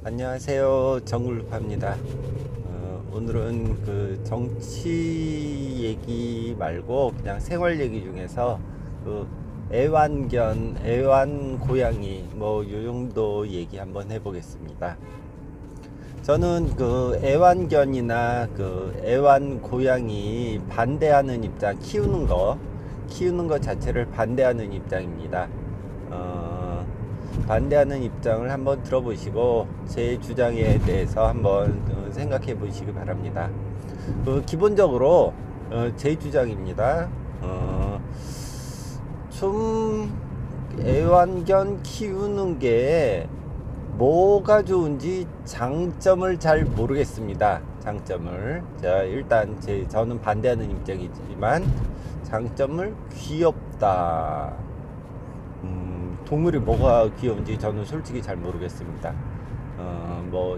안녕하세요. 정글루파입니다. 오늘은 그 정치 얘기 말고 그냥 생활 얘기 중에서 그 애완 고양이 뭐 요 정도 얘기 한번 해보겠습니다. 저는 그 애완견이나 그 애완 고양이 반대하는 입장, 키우는 거 자체를 반대하는 입장입니다. 반대하는 입장을 한번 들어보시고 제 주장에 대해서 한번 생각해 보시기 바랍니다. 기본적으로 제 주장입니다. 좀 애완견 키우는 게 뭐가 좋은지 장점을 잘 모르겠습니다. 장점을 일단 저는 반대하는 입장이지만 장점을 귀엽다. 동물이 뭐가 귀여운지 저는 솔직히 잘 모르겠습니다. 뭐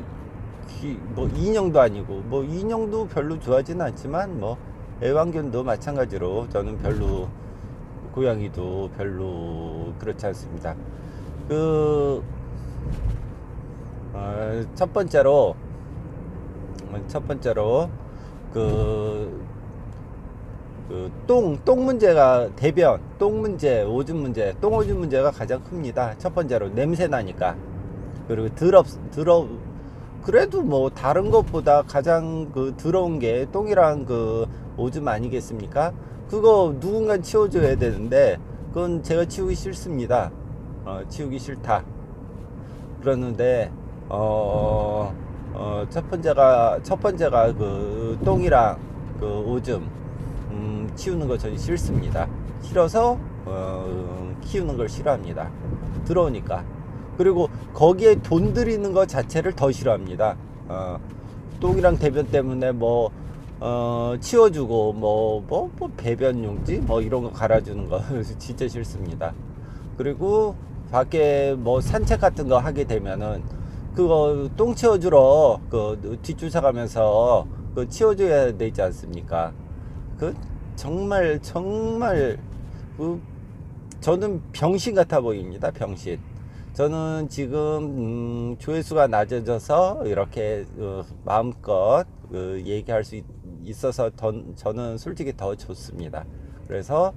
인형도 아니고 뭐 인형도 별로 좋아하지는 않지만 뭐 애완견도 마찬가지로 저는 별로, 고양이도 별로 그렇지 않습니다. 그 첫 번째로 그 똥 문제가, 똥 문제, 오줌 문제가 가장 큽니다. 첫 번째로 냄새 나니까. 그리고 그래도 뭐 다른 것보다 가장 그 더러운 게 똥이랑 그 오줌 아니겠습니까? 그거 누군가 치워줘야 되는데 그건 제가 치우기 싫습니다. 치우기 싫다. 그러는데 첫 번째가 그 똥이랑 그 오줌 치우는 거 저는 싫습니다. 싫어서 키우는 걸 싫어합니다. 들어오니까. 그리고 거기에 돈 들이는 거 자체를 더 싫어합니다. 똥이랑 대변 때문에 뭐 치워주고 뭐 배변 용지 뭐 이런 거 갈아주는 거 진짜 싫습니다. 그리고 밖에 뭐 산책 같은 거 하게 되면은 그거 똥 치워주러 그 뒷주차가면서 그 치워줘야 되지 않습니까? 그 정말 그 저는 병신 같아 보입니다. 병신. 저는 지금 조회수가 낮아져서 이렇게 마음껏 얘기할 수 있어서 저는 솔직히 더 좋습니다. 그래서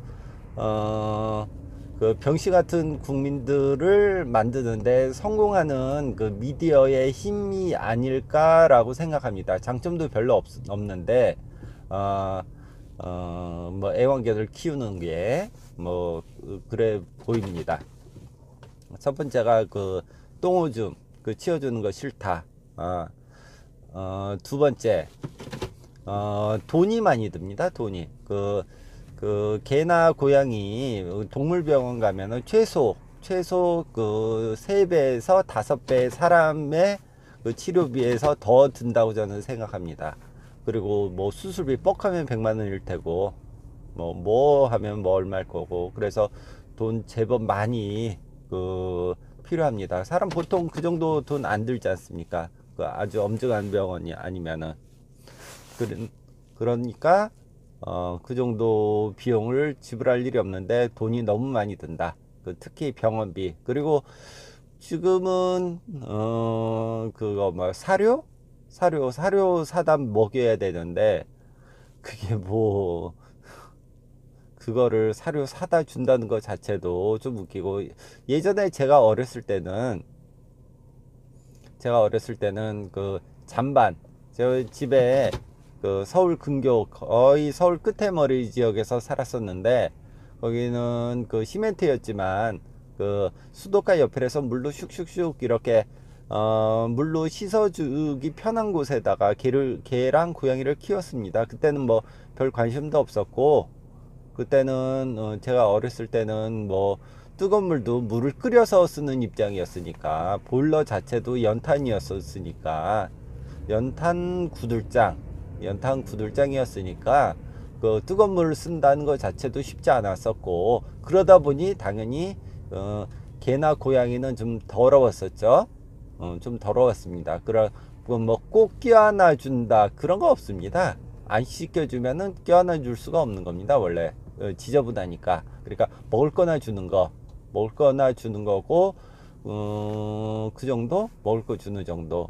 그 병신 같은 국민들을 만드는데 성공하는 그 미디어의 힘이 아닐까라고 생각합니다. 장점도 별로 없는데 뭐 애완견을 키우는 게 뭐 그래 보입니다. 첫 번째가 그 똥오줌 그 치워주는 거 싫다. 두 번째 돈이 많이 듭니다. 돈이 그 개나 고양이 동물병원 가면은 최소 그 3배에서 5배 사람의 그 치료비에서 더 든다고 저는 생각합니다. 그리고 뭐 수술비 뻑하면 100만 원일 테고 뭐 하면 뭐 얼마일 거고, 그래서 돈 제법 많이 그 필요합니다. 사람 보통 그 정도 돈 안 들지 않습니까? 그 아주 엄중한 병원이 아니면은. 그러니까 그 정도 비용을 지불할 일이 없는데 돈이 너무 많이 든다. 특히 병원비. 그리고 지금은 그거 뭐 사료 사다 먹여야 되는데 그게 뭐 그거를 사료 사다 준다는 것 자체도 좀 웃기고, 예전에 제가 어렸을 때는 그 잠반, 저 집에 그 서울 근교 거의 서울 끝에 머리 지역에서 살았었는데 거기는 그 시멘트였지만 그 수도가 옆에서 물로 슉슉슉 이렇게 물로 씻어주기 편한 곳에다가 개랑 고양이를 키웠습니다. 그때는 뭐 별 관심도 없었고, 그때는 제가 어렸을 때는 뭐 뜨거운 물을 끓여서 쓰는 입장이었으니까, 보일러 자체도 연탄이었으니까 연탄 구들장이었으니까 그 뜨거운 물을 쓴다는 것 자체도 쉽지 않았었고, 그러다 보니 당연히 개나 고양이는 좀 더러웠었죠. 좀 더러웠습니다. 뭐 꼭 껴안아 준다 그런 거 없습니다. 안 씻겨주면은 껴안아 줄 수가 없는 겁니다. 원래 지저분하니까. 그러니까 먹을 거나 주는 거고, 그 정도? 먹을 거 주는 정도.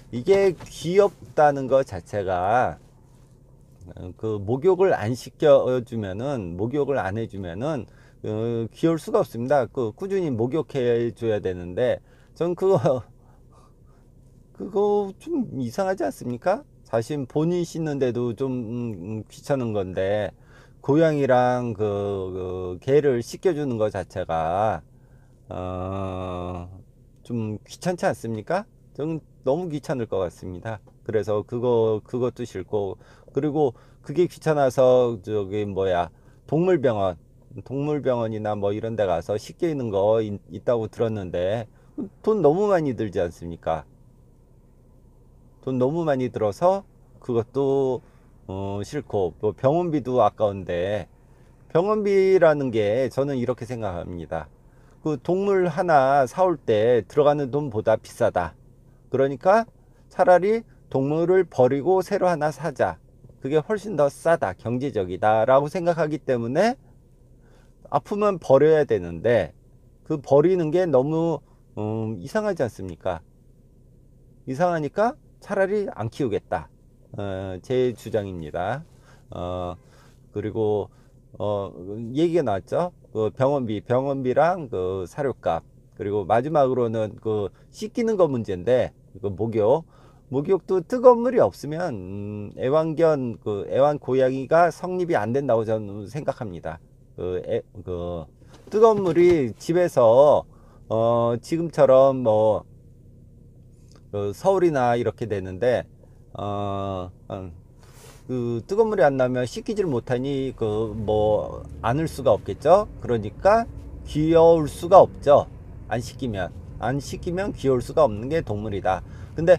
이게 귀엽다는 것 자체가, 그 목욕을 안 시켜주면은, 목욕을 안 해주면은 귀여울 수가 없습니다. 그 꾸준히 목욕해 줘야 되는데, 전 그거 좀 이상하지 않습니까? 자신 본인 씻는데도 좀 귀찮은 건데, 고양이랑 그 개를 씻겨주는 것 자체가 좀 귀찮지 않습니까? 저는 너무 귀찮을 것 같습니다. 그래서 그것도 싫고, 그리고 그게 귀찮아서 저기 뭐야, 동물병원 동물병원이나 뭐 이런 데 가서 씻겨 있는 거 있다고 들었는데, 돈 너무 많이 들지 않습니까? 돈 너무 많이 들어서 그것도 싫고, 뭐 병원비도 아까운데, 병원비라는 게 저는 이렇게 생각합니다. 그 동물 하나 사올 때 들어가는 돈보다 비싸다. 그러니까 차라리 동물을 버리고 새로 하나 사자. 그게 훨씬 더 싸다, 경제적이다 라고 생각하기 때문에 아프면 버려야 되는데, 그 버리는 게 너무 이상하지 않습니까? 이상하니까 차라리 안 키우겠다. 제 주장입니다. 어, 그리고 얘기가 나왔죠. 그 병원비랑 그 사료값, 그리고 마지막으로는 그 씻기는 거 문제인데, 그 목욕도 뜨거운 물이 없으면 애완 고양이가 성립이 안 된다고 저는 생각합니다. 그 뜨거운 물이 집에서 지금처럼 뭐 서울이나 이렇게 되는데, 그 뜨거운 물이 안 나면 씻기질 못하니 그 뭐 안을 수가 없겠죠. 그러니까 귀여울 수가 없죠. 안 씻기면 귀여울 수가 없는 게 동물이다. 근데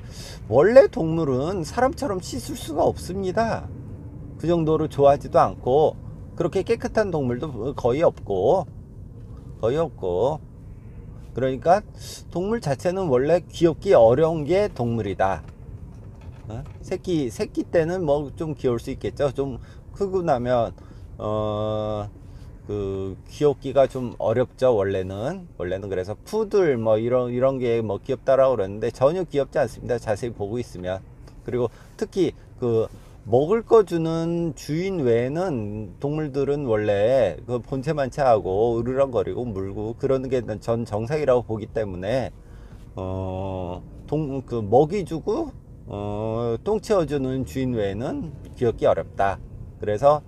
원래 동물은 사람처럼 씻을 수가 없습니다. 그 정도로 좋아하지도 않고, 그렇게 깨끗한 동물도 거의 없고. 그러니까 동물 자체는 원래 귀엽기 어려운 게 동물이다. 새끼 때는 뭐 좀 귀여울 수 있겠죠. 좀 크고 나면 그 귀엽기가 좀 어렵죠. 원래는 그래서 푸들 뭐 이런 게 뭐 귀엽다라고 그러는데 전혀 귀엽지 않습니다. 자세히 보고 있으면. 그리고 특히 그 먹을 거 주는 주인 외에는 동물들은 원래 그 본체만 체하고 으르렁거리고 물고 그러는 게 전 정상이라고 보기 때문에, 그 먹이 주고 똥 채워주는 주인 외에는 귀엽기 어렵다. 그래서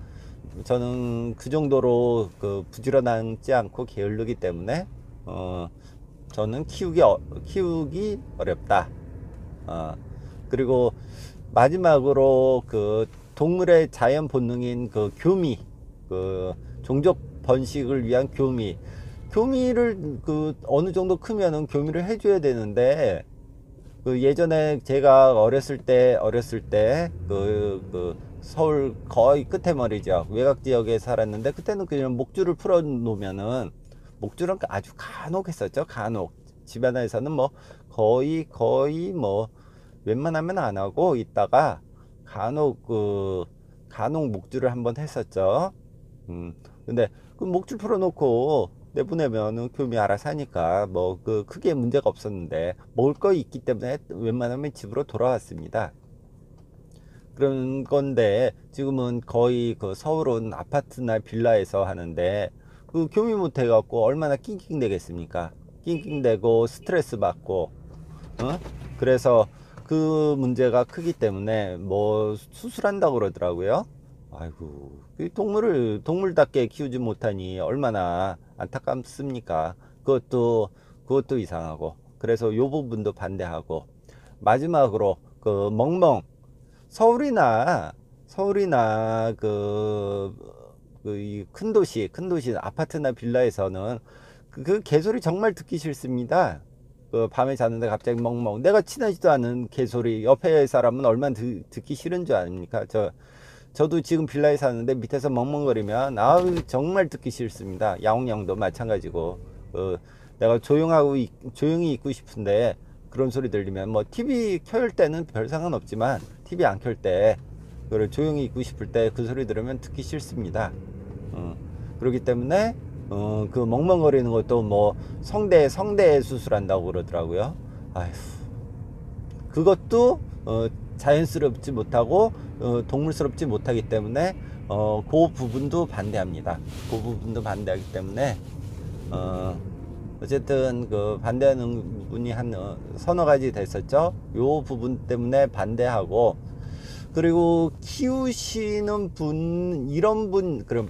저는 그 정도로 그 부지런하지 않고 게으르기 때문에 저는 키우기 어렵다. 그리고 마지막으로 그 동물의 자연 본능인 그 교미, 그 종족 번식을 위한 교미를 그 어느 정도 크면은 교미를 해줘야 되는데, 그 예전에 제가 어렸을 때 그 서울 거의 끝에 말이죠, 외곽 지역에 살았는데, 그때는 그냥 목줄을 풀어 놓으면은, 목줄은 아주 간혹 했었죠. 간혹 집안에서는 뭐 거의 뭐 웬만하면 안 하고 있다가 간혹 목줄을 한번 했었죠. 근데 그 목줄 풀어 놓고 내보내면 교미 알아서 하니까 뭐 그 크게 문제가 없었는데, 먹을 거 있기 때문에 웬만하면 집으로 돌아왔습니다. 그런 건데 지금은 거의 그 서울은 아파트나 빌라에서 하는데, 그 교미 못 해갖고 얼마나 낑낑대겠습니까? 낑낑대고 스트레스 받고, 그래서 그 문제가 크기 때문에 뭐 수술한다고 그러더라고요. 아이고, 그 동물답게 키우지 못하니 얼마나 안타깝습니까? 그것도 이상하고. 그래서 요 부분도 반대하고. 마지막으로 그 멍멍, 서울이나 이 큰 도시 아파트나 빌라에서는 그 개소리 정말 듣기 싫습니다. 그 밤에 자는데 갑자기 멍멍, 내가 친하지도 않은 개소리 옆에 사람은 얼마나 듣기 싫은 줄 아닙니까? 저도 지금 빌라에 사는데 밑에서 멍멍거리면 아우 정말 듣기 싫습니다. 야옹야옹도 마찬가지고. 내가 조용히 있고 싶은데 그런 소리 들리면, 뭐 TV 켤 때는 별 상관없지만 TV 안 켤 때, 조용히 있고 싶을 때 그 소리 들으면 듣기 싫습니다. 그렇기 때문에 그 멍멍거리는 것도 뭐 성대 수술한다고 그러더라고요. 아휴, 그것도 자연스럽지 못하고 동물스럽지 못하기 때문에 그 부분도 반대합니다. 그 부분도 반대하기 때문에 어쨌든 그 반대하는 분이 한 서너 가지 됐었죠. 요 부분 때문에 반대하고, 그리고 키우시는 분, 이런 분, 그리고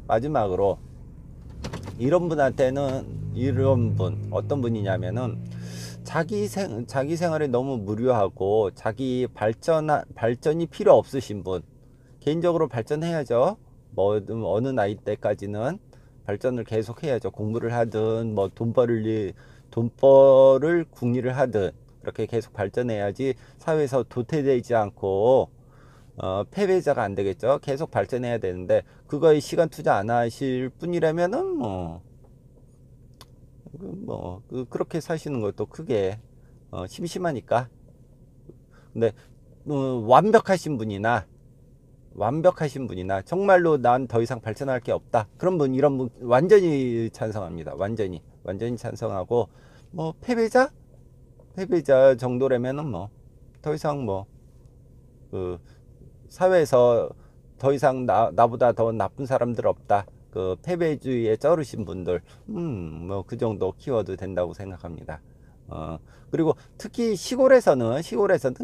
마지막으로 이런 분한테는, 이런 분 어떤 분이냐면은 자기 생활에 너무 무료하고 자기 발전이 필요 없으신 분. 개인적으로 발전해야죠. 뭐 어느 나이 때까지는 발전을 계속 해야죠. 공부를 하든 뭐 돈벌을 궁리를 하든 그렇게 계속 발전해야지 사회에서 도태되지 않고 패배자가 안 되겠죠. 계속 발전해야 되는데 그거에 시간 투자 안 하실 분이라면은 그렇게 사시는 것도 크게 심심하니까. 근데 완벽하신 분이나 정말로 난 더 이상 발전할 게 없다, 그런 분, 이런 분 완전히 찬성합니다. 완전히 찬성하고, 뭐 패배자 정도라면은 뭐 더 이상 그 사회에서 더 이상 나보다 더 나쁜 사람들 없다, 그 패배주의에 쩔으신 분들, 뭐 그 정도 키워도 된다고 생각합니다. 그리고 특히 시골에서는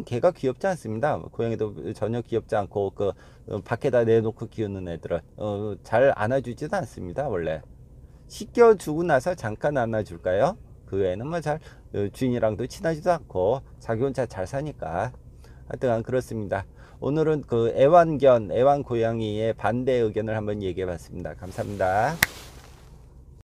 개가 귀엽지 않습니다. 고양이도 전혀 귀엽지 않고, 밖에다 내놓고 키우는 애들은 잘 안아주지도 않습니다. 원래 씻겨주고 나서 잠깐 안아줄까요? 그 애는 뭐 잘 주인이랑도 친하지도 않고 자기 혼자 잘 사니까. 하여튼 그렇습니다. 오늘은 그 애완 고양이의 반대 의견을 한번 얘기해 봤습니다. 감사합니다.